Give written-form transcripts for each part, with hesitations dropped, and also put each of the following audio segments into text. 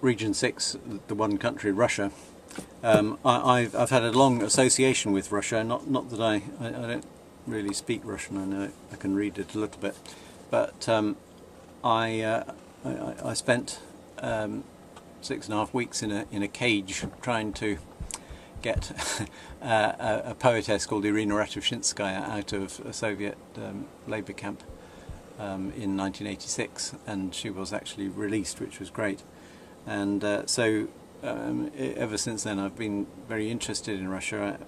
Region 6, the one country, Russia, I've had a long association with Russia. Not that I don't really speak Russian. I know I can read it a little bit, but I spent 6.5 weeks in a cage trying to get a poetess called Irina Ratovshinskaya out of a Soviet labour camp in 1986, and she was actually released, which was great. And so ever since then I've been very interested in Russia.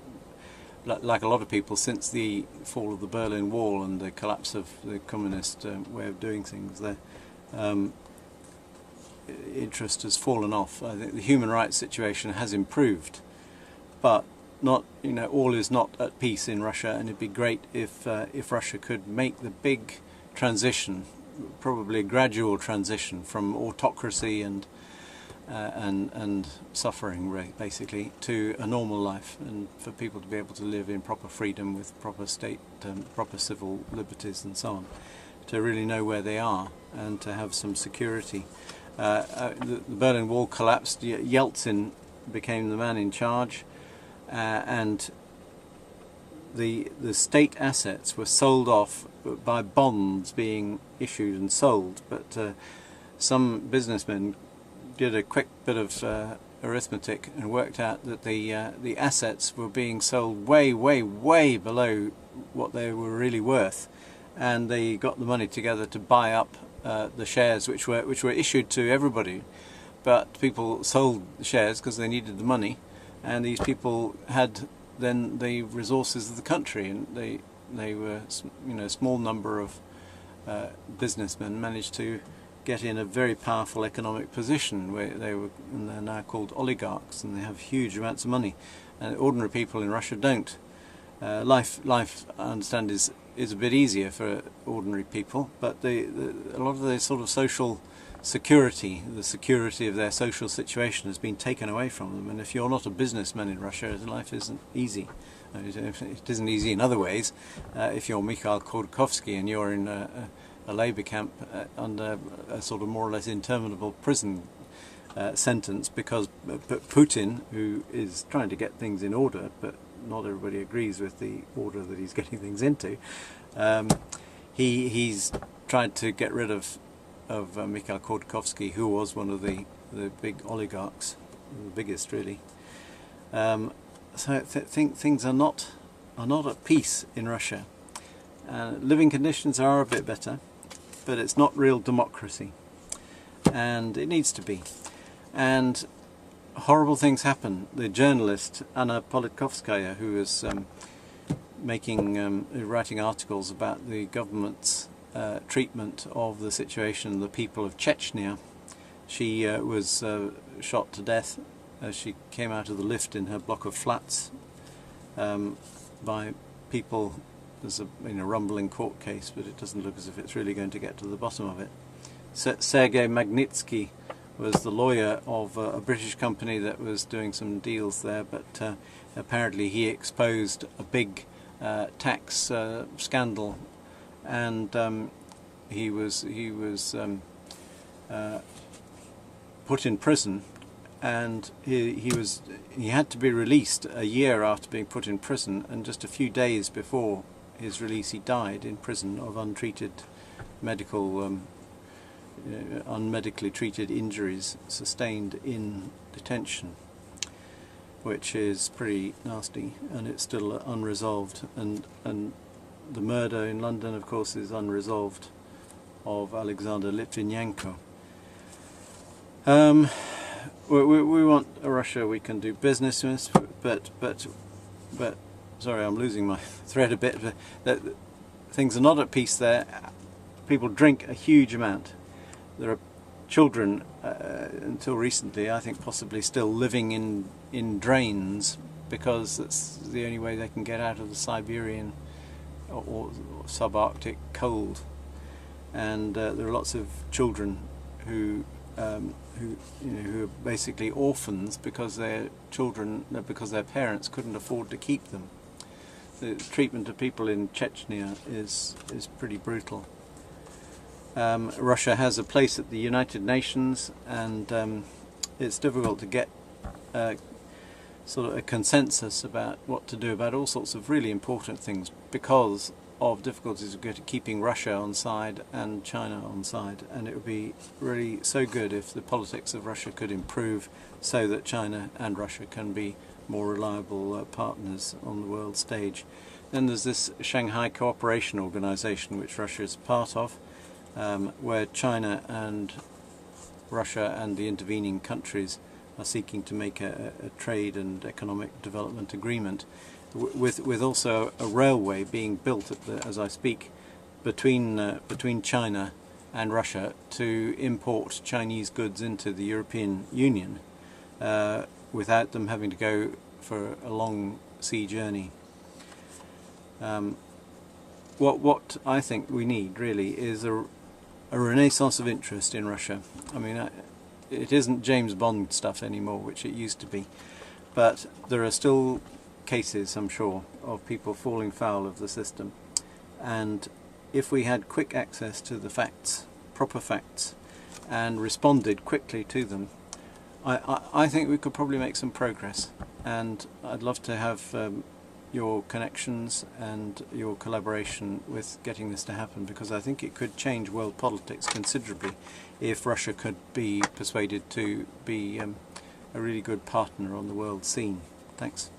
Like a lot of people, since the fall of the Berlin Wall and the collapse of the communist way of doing things, the interest has fallen off. I think the human rights situation has improved, but not, all is not at peace in Russia, and it'd be great if Russia could make the big transition, probably a gradual transition from autocracy and suffering, basically, to a normal life, and for people to be able to live in proper freedom with proper state, proper civil liberties and so on, to really know where they are and to have some security. The Berlin Wall collapsed, Yeltsin became the man in charge, and the state assets were sold off by bonds being issued and sold, but some businessmen did a quick bit of arithmetic and worked out that the assets were being sold way below what they were really worth, and they got the money together to buy up the shares which were issued to everybody, but people sold the shares because they needed the money, and these people had then the resources of the country, and they were, a small number of businessmen managed to get in a very powerful economic position where they're now called oligarchs, and they have huge amounts of money, and ordinary people in Russia don't. Life I understand is a bit easier for ordinary people, but a lot of their sort of social security, the security of their social situation, has been taken away from them. And if you're not a businessman in Russia, life isn't easy. It isn't easy in other ways. If you're Mikhail Khodorkovsky and you're in a labour camp under a sort of more or less interminable prison sentence because Putin, who is trying to get things in order, but not everybody agrees with the order that he's getting things into, he's tried to get rid of Mikhail Khodorkovsky, who was one of the big oligarchs, the biggest really. So I think things are not at peace in Russia. Living conditions are a bit better, but it's not real democracy, and it needs to be. And horrible things happen. The journalist Anna Politkovskaya, who was writing articles about the government's treatment of the situation of the people of Chechnya, she was shot to death as she came out of the lift in her block of flats by people. There's a rumbling court case, but it doesn't look as if it's really going to get to the bottom of it. Sergei Magnitsky was the lawyer of a British company that was doing some deals there, but apparently he exposed a big tax scandal, and he was put in prison, and he had to be released a year after being put in prison, and just a few days before his release he died in prison of untreated unmedically treated injuries sustained in detention, which is pretty nasty, and it's still unresolved. And the murder in London, of course, is unresolved, of Alexander Litvinenko. We want a Russia we can do business with, but sorry, I'm losing my thread a bit. But things are not at peace there. People drink a huge amount. There are children, until recently, I think possibly still living in drains, because that's the only way they can get out of the Siberian or subarctic cold. And there are lots of children who are basically orphans because their parents couldn't afford to keep them. The treatment of people in Chechnya is pretty brutal. Russia has a place at the United Nations, and it's difficult to get sort of a consensus about what to do about all sorts of really important things because of difficulties of keeping Russia on side and China on side. And it would be really so good if the politics of Russia could improve so that China and Russia can be more reliable partners on the world stage. Then there's this Shanghai Cooperation Organization, which Russia is part of, where China and Russia and the intervening countries are seeking to make a trade and economic development agreement, with also a railway being built as I speak between China and Russia to import Chinese goods into the European Union without them having to go for a long sea journey. What I think we need really is a renaissance of interest in Russia. I mean, it isn't James Bond stuff anymore, which it used to be, but there are still cases, I'm sure, of people falling foul of the system. And if we had quick access to the facts, proper facts, and responded quickly to them, I think we could probably make some progress. And I'd love to have your connections and your collaboration with getting this to happen, because I think it could change world politics considerably if Russia could be persuaded to be a really good partner on the world scene. Thanks.